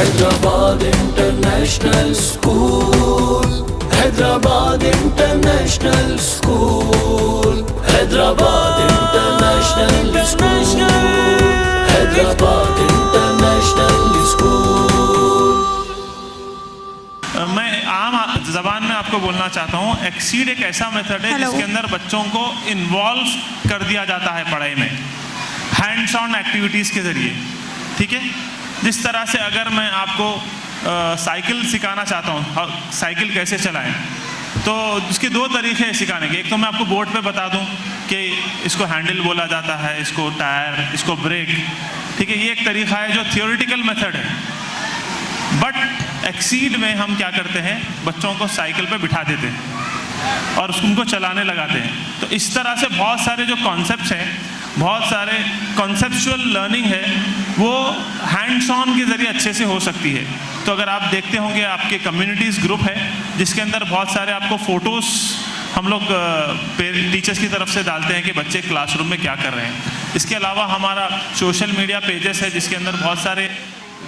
Hyderabad international school, Hyderabad international school, Hyderabad international school, Hyderabad international school. मैं आम ज़बान में आपको बोलना चाहता हूँ, एक्सीड एक ऐसा मेथड है जिसके अंदर बच्चों को इन्वॉल्व कर दिया जाता है पढ़ाई में, हैंड्स ऑन एक्टिविटीज़ के ज़रिए। ठीक है, जिस तरह से अगर मैं आपको साइकिल सिखाना चाहता हूँ, साइकिल कैसे चलाएं, तो उसके दो तरीके हैं सिखाने के। एक तो मैं आपको बोर्ड पे बता दूं कि इसको हैंडल बोला जाता है, इसको टायर, इसको ब्रेक। ठीक है, ये एक तरीका है जो थियोरिटिकल मेथड है। बट एक्सीड में हम क्या करते हैं, बच्चों को साइकिल पे बिठा देते हैं और उनको चलाने लगाते हैं। तो इस तरह से बहुत सारे जो कॉन्सेप्ट्स हैं, बहुत सारे कॉन्सेप्चुअल लर्निंग है, वो हैंड्स ऑन के ज़रिए अच्छे से हो सकती है। तो अगर आप देखते होंगे, आपके कम्युनिटीज़ ग्रुप है जिसके अंदर बहुत सारे आपको फ़ोटोज़ हम लोग टीचर्स की तरफ से डालते हैं कि बच्चे क्लासरूम में क्या कर रहे हैं। इसके अलावा हमारा सोशल मीडिया पेजेस है जिसके अंदर बहुत सारे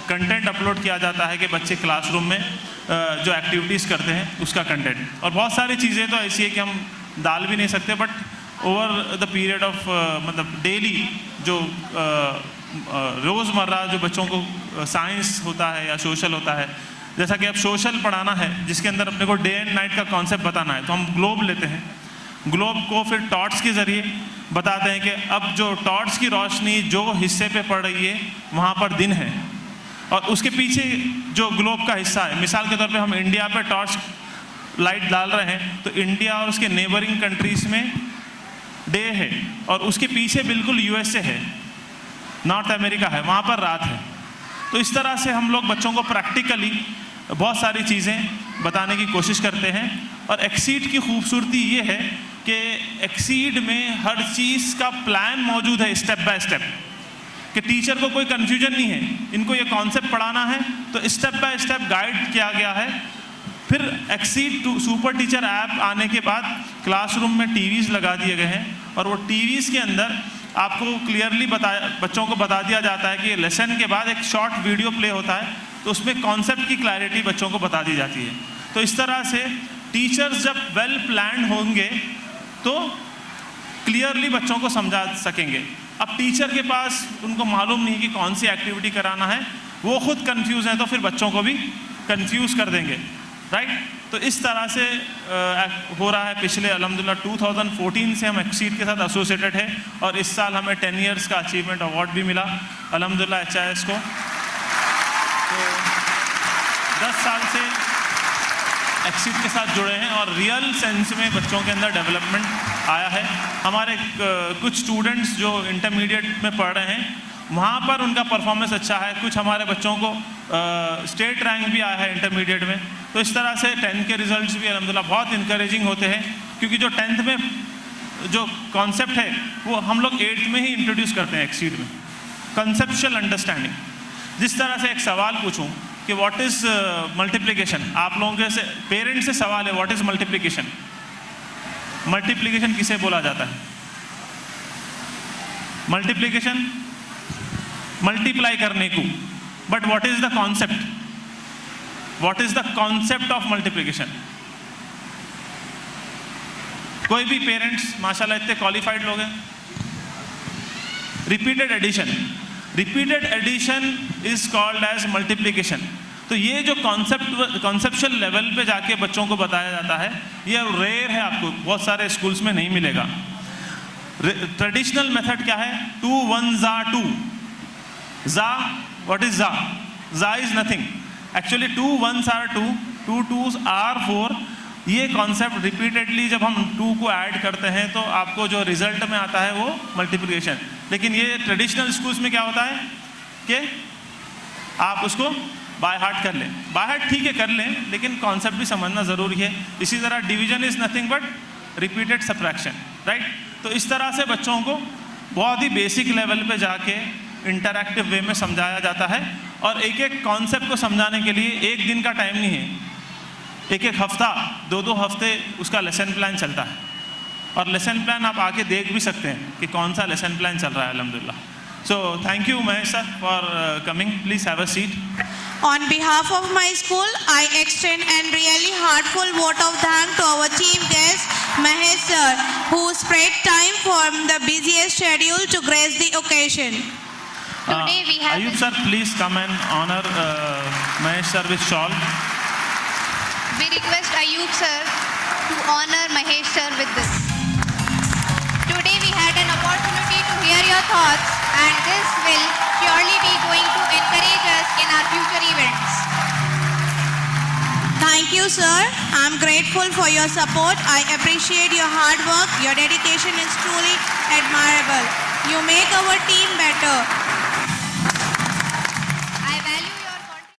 कंटेंट अपलोड किया जाता है कि बच्चे क्लासरूम में जो एक्टिविटीज़ करते हैं उसका कंटेंट। और बहुत सारी चीज़ें तो ऐसी है कि हम डाल भी नहीं सकते, but over the period of मतलब डेली जो रोज़मर्रा जो बच्चों को साइंस होता है या सोशल होता है, जैसा कि अब सोशल पढ़ाना है जिसके अंदर अपने को डे एंड नाइट का कॉन्सेप्ट बताना है, तो हम ग्लोब लेते हैं। ग्लोब को फिर टॉर्च के ज़रिए बताते हैं कि अब जो टॉर्च की रोशनी जो हिस्से पे पड़ रही है वहाँ पर दिन है, और उसके पीछे जो ग्लोब का हिस्सा है, मिसाल के तौर पे हम इंडिया पे टॉर्च लाइट डाल रहे हैं तो इंडिया और उसके नेबरिंग कंट्रीज़ में डे है, और उसके पीछे बिल्कुल यूएसए है, नॉर्थ अमेरिका है, वहाँ पर रात है। तो इस तरह से हम लोग बच्चों को प्रैक्टिकली बहुत सारी चीज़ें बताने की कोशिश करते हैं। और एक्सीड की खूबसूरती ये है कि एक्सीड में हर चीज़ का प्लान मौजूद है, स्टेप बाय स्टेप, कि टीचर को कोई कन्फ्यूजन नहीं है। इनको ये कॉन्सेप्ट पढ़ाना है तो स्टेप बाय स्टेप गाइड किया गया है। फिर एक्सीड सुपर टीचर ऐप आने के बाद क्लासरूम में टीवीज़ लगा दिए गए हैं, और वो टीवीज़ के अंदर आपको क्लियरली बच्चों को बता दिया जाता है कि लेसन के बाद एक शॉर्ट वीडियो प्ले होता है, तो उसमें कॉन्सेप्ट की क्लैरिटी बच्चों को बता दी जाती है। तो इस तरह से टीचर्स जब वेल प्लान्ड होंगे तो क्लियरली बच्चों को समझा सकेंगे। अब टीचर के पास उनको मालूम नहीं कि कौन सी एक्टिविटी कराना है, वो खुद कंफ्यूज हैं, तो फिर बच्चों को भी कंफ्यूज कर देंगे, राइट। तो इस तरह से हो रहा है। पिछले अल्हम्दुलिल्लाह 2014 से हम एक्सीड के साथ एसोसिएटेड है, और इस साल हमें 10 इयर्स का अचीवमेंट अवार्ड भी मिला अल्हम्दुलिल्लाह HIS को। तो 10 साल से एक्सीड के साथ जुड़े हैं और रियल सेंस में बच्चों के अंदर डेवलपमेंट आया है। हमारे कुछ स्टूडेंट्स जो इंटरमीडिएट में पढ़ रहे हैं वहाँ पर उनका परफॉर्मेंस अच्छा है, कुछ हमारे बच्चों को स्टेट रैंक भी आया है इंटरमीडिएट में। तो इस तरह से 10th के रिजल्ट्स भी अल्हम्दुलिल्लाह बहुत इंकरेजिंग होते हैं, क्योंकि जो 10th में जो कॉन्सेप्ट है वो हम लोग 8th में ही इंट्रोड्यूस करते हैं एक्सीड में, कंसेप्चुअल अंडरस्टैंडिंग। जिस तरह से एक सवाल पूछूं कि व्हाट इज़ मल्टीप्लिकेशन, आप लोगों के से पेरेंट्स से सवाल है व्हाट इज़ मल्टीप्लिकेशन, मल्टीप्लिकेशन किसे बोला जाता है? मल्टीप्लिकेशन मल्टीप्लाई करने को, but what is the concept, what is the concept of multiplication? कोई भी पेरेंट्स माशाल्लाह इतने क्वालिफाइड लोग हैं। Repeated addition, repeated addition is called as multiplication. तो ये जो कॉन्सेप्चुअल लेवल पे जाके बच्चों को बताया जाता है, ये रेयर है, आपको बहुत सारे स्कूल्स में नहीं मिलेगा। ट्रेडिशनल मेथड क्या है? 2 1 जा 2 जा, व्हाट इज जा? जा is nothing, actually 2 1s are 2, 2 2s are 4। ये कॉन्सेप्ट रिपीटेडली जब हम 2 को ऐड करते हैं तो आपको जो रिजल्ट में आता है वो मल्टीप्लिकेशन। लेकिन ये ट्रेडिशनल स्कूल्स में क्या होता है कि आप उसको बाय हार्ट कर लें। बाय हार्ट ठीक है कर लें, लेकिन कॉन्सेप्ट भी समझना ज़रूरी है। इसी तरह division is nothing but repeated subtraction, right. तो इस तरह से बच्चों को बहुत ही बेसिक लेवल पे जाके इंटरैक्टिव वे में समझाया जाता है। और एक एक कॉन्सेप्ट को समझाने के लिए एक दिन का टाइम नहीं है, एक एक हफ्ता 2-2 हफ्ते उसका लेसन प्लान चलता है। और लेसन प्लान आप आके देख भी सकते हैं कि कौन सा लेसन प्लान चल रहा है अल्हम्दुलिल्लाह। So thank you, Mahesh sir, for coming. Please have a seat. On behalf of my school, I extend an really heartful vote of thanks to our chief guest, Mahesh sir, who spread time from the busiest schedule to grace the occasion. Today we have Ayub sir, please come and honor Mahesh sir with shawl. We request Ayub sir to honor Mahesh sir with this. Today we had an opportunity to hear your thoughts, and this will surely be going to encourage us in our future events. Thank you, sir. I'm grateful for your support. I appreciate your hard work. Your dedication is truly admirable. You make our team better.